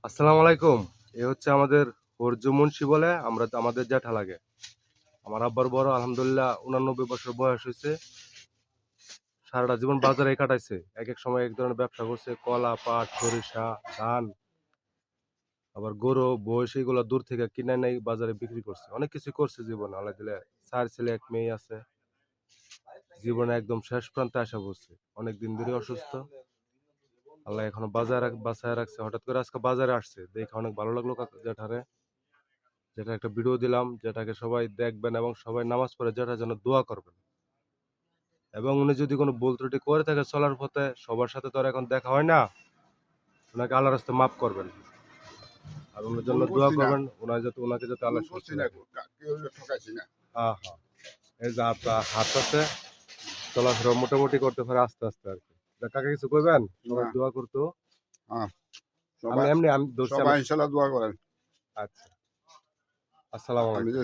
আসসালামু আলাইকুম। এ হচ্ছে আমাদের অর্জু মুন্সি বলে আমাদের জ্যাঠা লাগে। আমার আব্বার বড় আলহামদুলিল্লাহ 89 বছর বয়স হয়েছে। সারাটা জীবন বাজারে কাটাইছে। এক এক সময় এক ধরনের ব্যবসা করছে, কলা, পাট, সরিষা, ধান, আবার গরু, মহিষ এগুলো দূর থেকে কিনে নেই বাজারে বিক্রি করছে। অনেক কিছু করছে জীবনে। আল্লাহ দিলে 4 ছেলে 1 মেয়ে আছে। জীবনে একদম শেষ প্রান্তে আসা পড়ছে। অনেক দিন ধরে অসুস্থ। আল্লাহ এখনো বাঁচায় রাখছে। হঠাৎ করে আজকে বাজারে আসছে। দেখে অনেক ভালো লাগলো জ্যাঠারে। যেটা একটা ভিডিও দিলাম, যেটাকে সবাই দেখবেন এবং সবাই নামাজ পড়ে যেটার জন্য দোয়া করবেন। এবং উনি যদি কোনো ভুল ত্রুটি করে থাকে চলার পথে, সবার সাথে তো আর এখন দেখা হয় না, ওনাকে আল্লাহর রাস্তায় মাফ করবেন আর ওনার জন্য দোয়া করবেন, ওনাকে যাতে আল্লাহ সুস্থ রাখে। হ্যাঁ হ্যাঁ, এই যে আপনার হাত আছে, চলাফেরা মোটামুটি করতে পারে আস্তে আস্তে আর কি। কাকে কিছু করবেন, সবাই দোয়া করতো। আমি ধরছি। সবাই ইনশাআল্লাহ দোয়া করেন। আচ্ছা, আসসালামু আলাইকুম।